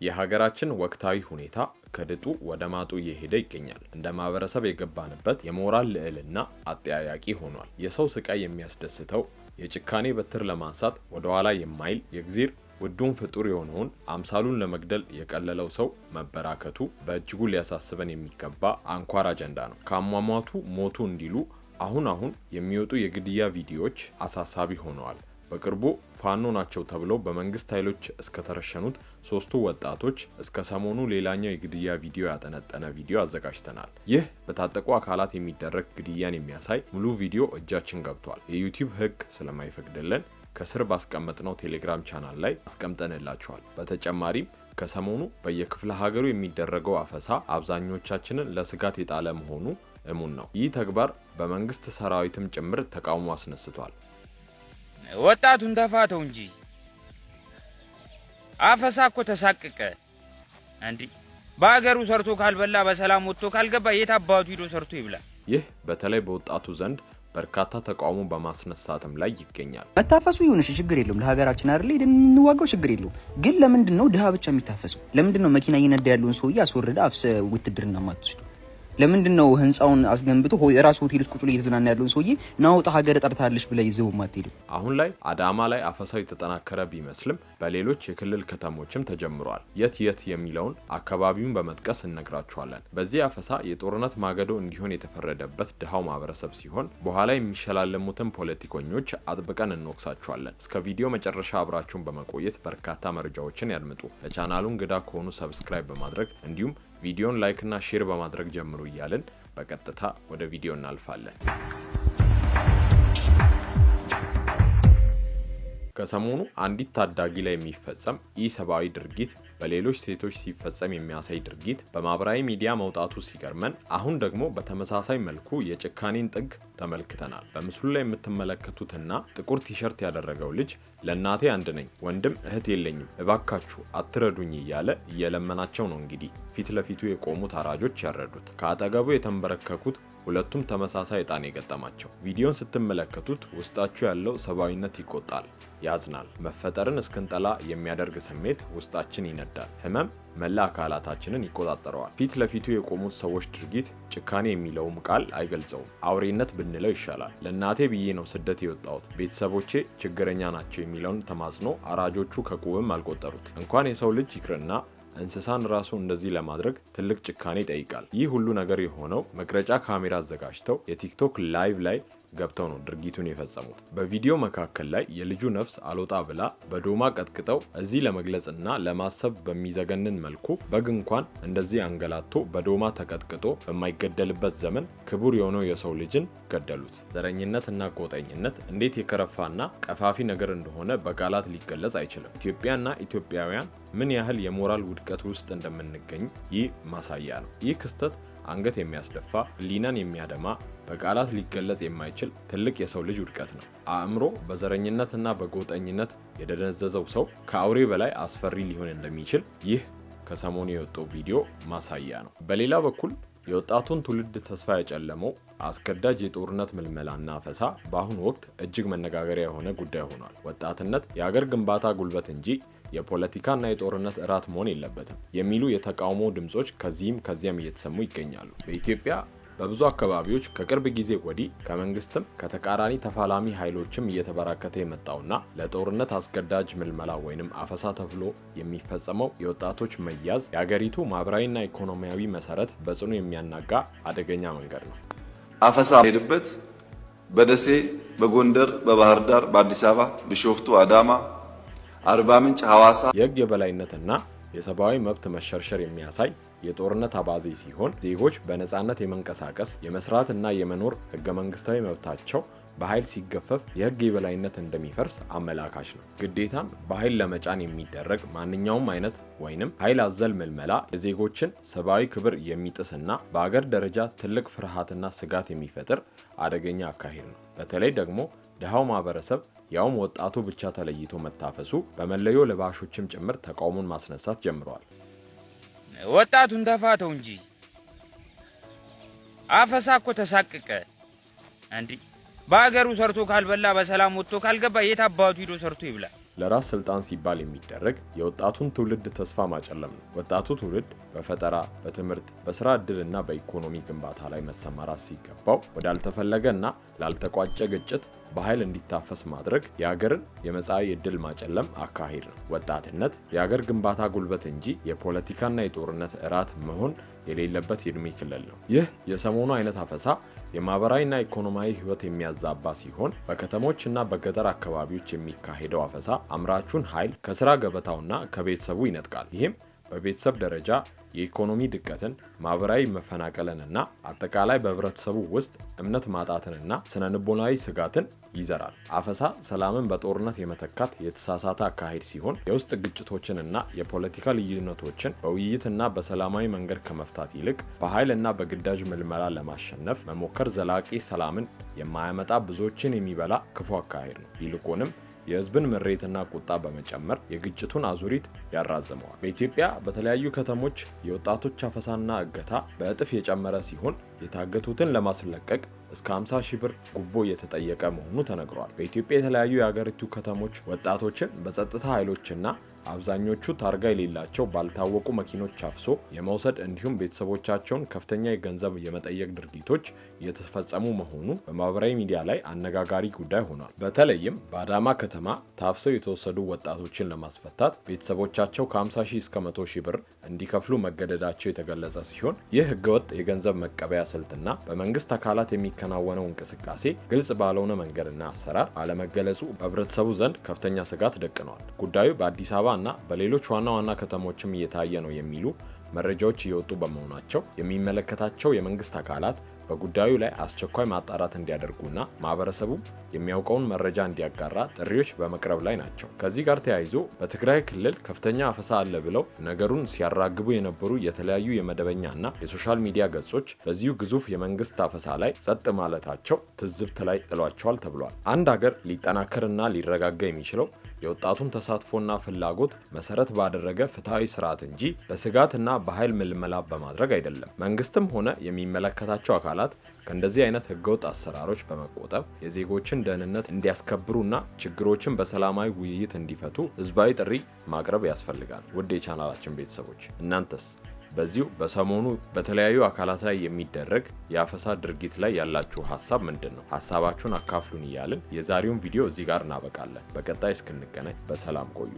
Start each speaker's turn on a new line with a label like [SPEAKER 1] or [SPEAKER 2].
[SPEAKER 1] የሀገራችን ወቅታዊ ሁኔታ ከድጡ ወደ ማጡ እየሄደ ይገኛል። እንደ ማህበረሰብ የገባንበት የሞራል ልዕልና አጠያያቂ ሆኗል። የሰው ስቃይ የሚያስደስተው የጭካኔ በትር ለማንሳት ወደ ኋላ የማይል የግዚር ውዱን ፍጡር የሆነውን አምሳሉን ለመግደል የቀለለው ሰው መበራከቱ በእጅጉ ሊያሳስበን የሚገባ አንኳር አጀንዳ ነው። ከአሟሟቱ ሞቱ እንዲሉ አሁን የሚወጡ የግድያ ቪዲዮዎች አሳሳቢ ሆነዋል። በቅርቡ ፋኖ ናቸው ተብለው በመንግስት ኃይሎች እስከተረሸኑት ሶስቱ ወጣቶች እስከ ሰሞኑ ሌላኛው የግድያ ቪዲዮ ያጠነጠነ ቪዲዮ አዘጋጅተናል። ይህ በታጠቁ አካላት የሚደረግ ግድያን የሚያሳይ ሙሉ ቪዲዮ እጃችን ገብቷል። የዩቲዩብ ህግ ስለማይፈቅድልን ከስር ባስቀመጥነው ቴሌግራም ቻናል ላይ አስቀምጠንላችኋል። በተጨማሪም ከሰሞኑ በየክፍለ ሀገሩ የሚደረገው አፈሳ አብዛኞቻችንን ለስጋት የጣለ መሆኑ እሙን ነው። ይህ ተግባር በመንግስት ሰራዊትም ጭምር ተቃውሞ አስነስቷል።
[SPEAKER 2] ወጣቱን ተፋተው እንጂ አፈሳኮ ተሳቀቀ እንዴ! በአገሩ ሰርቶ ካልበላ በሰላም ወጥቶ ካልገባ የታባቱ ሄዶ ሰርቶ ይብላ።
[SPEAKER 1] ይህ በተለይ በወጣቱ ዘንድ በርካታ ተቃውሞ በማስነሳትም ላይ ይገኛል።
[SPEAKER 3] መታፈሱ ይሁንሽ ችግር የለውም፣ ለሀገራችን አይደል እንዋጋው ችግር የለውም። ግን ለምንድነው ድሃ ብቻ የሚታፈሰው? ለምንድነው መኪና እየነዳ ያለውን ሰውዬ አስወርደ አፍሰ ውትድርና ማትወስዱ? ለምንድነው ህንጻውን አስገንብቶ የራሱ ሆቴል ውስጥ ቁጥሉ እየተዝናና ያለውን ሰውዬ ናውጣ ሀገር ጠርታለሽ ብለ ይዘው ማትሄዱ?
[SPEAKER 1] አሁን ላይ አዳማ ላይ አፈሳው የተጠናከረ ቢመስልም በሌሎች የክልል ከተሞችም ተጀምሯል። የት የሚለውን አካባቢውን በመጥቀስ እንነግራችኋለን። በዚህ አፈሳ የጦርነት ማገዶ እንዲሆን የተፈረደበት ድሃው ማህበረሰብ ሲሆን በኋላ የሚሸላለሙትን ፖለቲከኞች አጥብቀን እንወቅሳችኋለን። እስከ ቪዲዮ መጨረሻ አብራችሁን በመቆየት በርካታ መረጃዎችን ያድምጡ። ለቻናሉ እንግዳ ከሆኑ ሰብስክራይብ በማድረግ እንዲሁም ቪዲዮን ላይክ እና ሼር በማድረግ ጀምሩ እያልን በቀጥታ ወደ ቪዲዮ እናልፋለን። ከሰሞኑ አንዲት ታዳጊ ላይ የሚፈጸም ኢሰብአዊ ድርጊት በሌሎች ሴቶች ሲፈጸም የሚያሳይ ድርጊት በማህበራዊ ሚዲያ መውጣቱ ሲገርመን፣ አሁን ደግሞ በተመሳሳይ መልኩ የጭካኔን ጥግ ተመልክተናል። በምስሉ ላይ የምትመለከቱትና ጥቁር ቲሸርት ያደረገው ልጅ ለእናቴ አንድ ነኝ፣ ወንድም እህት የለኝም፣ እባካችሁ አትረዱኝ እያለ እየለመናቸው ነው። እንግዲህ ፊት ለፊቱ የቆሙት አራጆች ያረዱት፣ ከአጠገቡ የተንበረከኩት ሁለቱም ተመሳሳይ ዕጣን የገጠማቸው። ቪዲዮን ስትመለከቱት ውስጣችሁ ያለው ሰብአዊነት ይቆጣል፣ ያዝናል። መፈጠርን እስክንጠላ የሚያደርግ ስሜት ውስጣችን ይነዳል። ህመም መላ አካላታችንን ይቆጣጠረዋል። ፊት ለፊቱ የቆሙት ሰዎች ድርጊት ጭካኔ የሚለውም ቃል አይገልጸውም፣ አውሬነት ብንለው ይሻላል። ለእናቴ ብዬ ነው ስደት የወጣሁት፣ ቤተሰቦቼ ችግረኛ ናቸው የሚለውን ተማጽኖ አራጆቹ ከቁብም አልቆጠሩት። እንኳን የሰው ልጅ ይቅርና እንስሳን ራሱ እንደዚህ ለማድረግ ትልቅ ጭካኔ ይጠይቃል። ይህ ሁሉ ነገር የሆነው መቅረጫ ካሜራ አዘጋጅተው የቲክቶክ ላይቭ ላይ ገብተው ነው ድርጊቱን የፈጸሙት። በቪዲዮ መካከል ላይ የልጁ ነፍስ አልወጣ ብላ በዶማ ቀጥቅጠው እዚህ ለመግለጽና ለማሰብ በሚዘገንን መልኩ በግ እንኳን እንደዚህ አንገላቶ በዶማ ተቀጥቅጦ በማይገደልበት ዘመን ክቡር የሆነው የሰው ልጅን ገደሉት። ዘረኝነትና ጎጠኝነት እንዴት የከረፋና ቀፋፊ ነገር እንደሆነ በቃላት ሊገለጽ አይችልም። ኢትዮጵያና ኢትዮጵያውያን ምን ያህል የሞራል ውድቀት ውስጥ እንደምንገኝ ይህ ማሳያ ነው። ይህ ክስተት አንገት የሚያስደፋ፣ ህሊናን የሚያደማ፣ በቃላት ሊገለጽ የማይችል ትልቅ የሰው ልጅ ውድቀት ነው። አእምሮ በዘረኝነትና በጎጠኝነት የደነዘዘው ሰው ከአውሬ በላይ አስፈሪ ሊሆን እንደሚችል ይህ ከሰሞኑ የወጣው ቪዲዮ ማሳያ ነው። በሌላ በኩል የወጣቱን ትውልድ ተስፋ ያጨለመው አስገዳጅ የጦርነት ምልመላና አፈሳ በአሁኑ ወቅት እጅግ መነጋገሪያ የሆነ ጉዳይ ሆኗል። ወጣትነት የሀገር ግንባታ ጉልበት እንጂ የፖለቲካና የጦርነት እራት መሆን የለበትም የሚሉ የተቃውሞ ድምጾች ከዚህም ከዚያም እየተሰሙ ይገኛሉ። በኢትዮጵያ በብዙ አካባቢዎች ከቅርብ ጊዜ ወዲህ ከመንግስትም ከተቃራኒ ተፋላሚ ኃይሎችም እየተበራከተ የመጣውና ለጦርነት አስገዳጅ ምልመላ ወይንም አፈሳ ተብሎ የሚፈጸመው የወጣቶች መያዝ የሀገሪቱ ማህበራዊና ኢኮኖሚያዊ መሰረት በጽኑ የሚያናጋ አደገኛ መንገድ ነው።
[SPEAKER 4] አፈሳ ሄድበት በደሴ፣ በጎንደር፣ በባህር ዳር፣ በአዲስ አበባ፣ ቢሾፍቱ፣ አዳማ፣ አርባ ምንጭ፣ ሐዋሳ
[SPEAKER 1] የህግ የበላይነትና የሰብአዊ መብት መሸርሸር የሚያሳይ የጦርነት አባዜ ሲሆን ዜጎች በነጻነት የመንቀሳቀስ የመስራትና የመኖር ህገ መንግስታዊ መብታቸው በኃይል ሲገፈፍ የህግ የበላይነት እንደሚፈርስ አመላካች ነው። ግዴታን በኃይል ለመጫን የሚደረግ ማንኛውም አይነት ወይንም ኃይል አዘል ምልመላ የዜጎችን ሰብአዊ ክብር የሚጥስና በአገር ደረጃ ትልቅ ፍርሃትና ስጋት የሚፈጥር አደገኛ አካሄድ ነው። በተለይ ደግሞ ድሃው ማህበረሰብ ያውም ወጣቱ ብቻ ተለይቶ መታፈሱ በመለዮ ለባሾችም ጭምር ተቃውሞን ማስነሳት ጀምረዋል።
[SPEAKER 2] ወጣቱን ተፋተው እንጂ አፈሳኮ ተሳቀቀ እንዴ! በአገሩ ሰርቶ ካልበላ በሰላም ወጥቶ ካልገባ የታባቱ ሄዶ ሰርቶ ይብላ።
[SPEAKER 1] ለራስ ስልጣን ሲባል የሚደረግ የወጣቱን ትውልድ ተስፋ ማጨለም ነው። ወጣቱ ትውልድ በፈጠራ፣ በትምህርት፣ በስራ ዕድልና በኢኮኖሚ ግንባታ ላይ መሰማራት ሲገባው ወዳልተፈለገና ላልተቋጨ ግጭት በኃይል እንዲታፈስ ማድረግ የሀገርን የመጻኢ ዕድል ማጨለም አካሄድ ነው። ወጣትነት የሀገር ግንባታ ጉልበት እንጂ የፖለቲካና የጦርነት እራት መሆን የሌለበት የዕድሜ ክልል ነው። ይህ የሰሞኑ አይነት አፈሳ የማህበራዊና ኢኮኖሚያዊ ህይወት የሚያዛባ ሲሆን በከተሞችና በገጠር አካባቢዎች የሚካሄደው አፈሳ አምራቹን ኃይል ከስራ ገበታውና ከቤተሰቡ ይነጥቃል። ይህም በቤተሰብ ደረጃ የኢኮኖሚ ድቀትን፣ ማህበራዊ መፈናቀልንና አጠቃላይ በህብረተሰቡ ውስጥ እምነት ማጣትንና ስነልቦናዊ ስጋትን ይዘራል። አፈሳ ሰላምን በጦርነት የመተካት የተሳሳተ አካሄድ ሲሆን የውስጥ ግጭቶችንና የፖለቲካ ልዩነቶችን በውይይትና በሰላማዊ መንገድ ከመፍታት ይልቅ በኃይልና በግዳጅ ምልመላ ለማሸነፍ መሞከር ዘላቂ ሰላምን የማያመጣ ብዙዎችን የሚበላ ክፉ አካሄድ ነው። ይልቁንም የህዝብን ምሬትና ቁጣ በመጨመር የግጭቱን አዙሪት ያራዘመዋል። በኢትዮጵያ በተለያዩ ከተሞች የወጣቶች አፈሳና እገታ በእጥፍ የጨመረ ሲሆን የታገቱትን ለማስለቀቅ እስከ 50 ሺህ ብር ጉቦ እየተጠየቀ መሆኑ ተነግሯል። በኢትዮጵያ የተለያዩ የሀገሪቱ ከተሞች ወጣቶችን በጸጥታ ኃይሎችና አብዛኞቹ ታርጋ የሌላቸው ባልታወቁ መኪኖች አፍሶ የመውሰድ እንዲሁም ቤተሰቦቻቸውን ከፍተኛ የገንዘብ የመጠየቅ ድርጊቶች እየተፈጸሙ መሆኑ በማህበራዊ ሚዲያ ላይ አነጋጋሪ ጉዳይ ሆኗል። በተለይም በአዳማ ከተማ ታፍሰው የተወሰዱ ወጣቶችን ለማስፈታት ቤተሰቦቻቸው ከ50 ሺህ እስከ 100 ሺህ ብር እንዲከፍሉ መገደዳቸው የተገለጸ ሲሆን ይህ ህገወጥ የገንዘብ መቀበያ ስልትና በመንግስት አካላት የሚከናወነው እንቅስቃሴ ግልጽ ባልሆነ መንገድና አሰራር አለመገለጹ በህብረተሰቡ ዘንድ ከፍተኛ ስጋት ደቅኗል። ጉዳዩ በአዲስ አበባ እና በሌሎች ዋና ዋና ከተሞችም እየታየ ነው የሚሉ መረጃዎች እየወጡ በመሆናቸው የሚመለከታቸው የመንግስት አካላት በጉዳዩ ላይ አስቸኳይ ማጣራት እንዲያደርጉና ማህበረሰቡ የሚያውቀውን መረጃ እንዲያጋራ ጥሪዎች በመቅረብ ላይ ናቸው። ከዚህ ጋር ተያይዞ በትግራይ ክልል ከፍተኛ አፈሳ አለ ብለው ነገሩን ሲያራግቡ የነበሩ የተለያዩ የመደበኛና የሶሻል ሚዲያ ገጾች በዚሁ ግዙፍ የመንግስት አፈሳ ላይ ጸጥ ማለታቸው ትዝብት ላይ ጥሏቸዋል ተብሏል። አንድ ሀገር ሊጠናከርና ሊረጋጋ የሚችለው የወጣቱን ተሳትፎና ፍላጎት መሰረት ባደረገ ፍትሃዊ ስርዓት እንጂ በስጋትና በኃይል ምልመላ በማድረግ አይደለም። መንግስትም ሆነ የሚመለከታቸው አካላት ከእንደዚህ አይነት ህገወጥ አሰራሮች በመቆጠብ የዜጎችን ደህንነት እንዲያስከብሩና ችግሮችን በሰላማዊ ውይይት እንዲፈቱ ህዝባዊ ጥሪ ማቅረብ ያስፈልጋል። ውድ የቻናላችን ቤተሰቦች እናንተስ በዚሁ በሰሞኑ በተለያዩ አካላት ላይ የሚደረግ የአፈሳ ድርጊት ላይ ያላችሁ ሐሳብ ምንድነው? ሐሳባችሁን አካፍሉን እያልን የዛሬውን ቪዲዮ እዚህ ጋር እናበቃለን። በቀጣይ እስክንገናኝ በሰላም ቆዩ።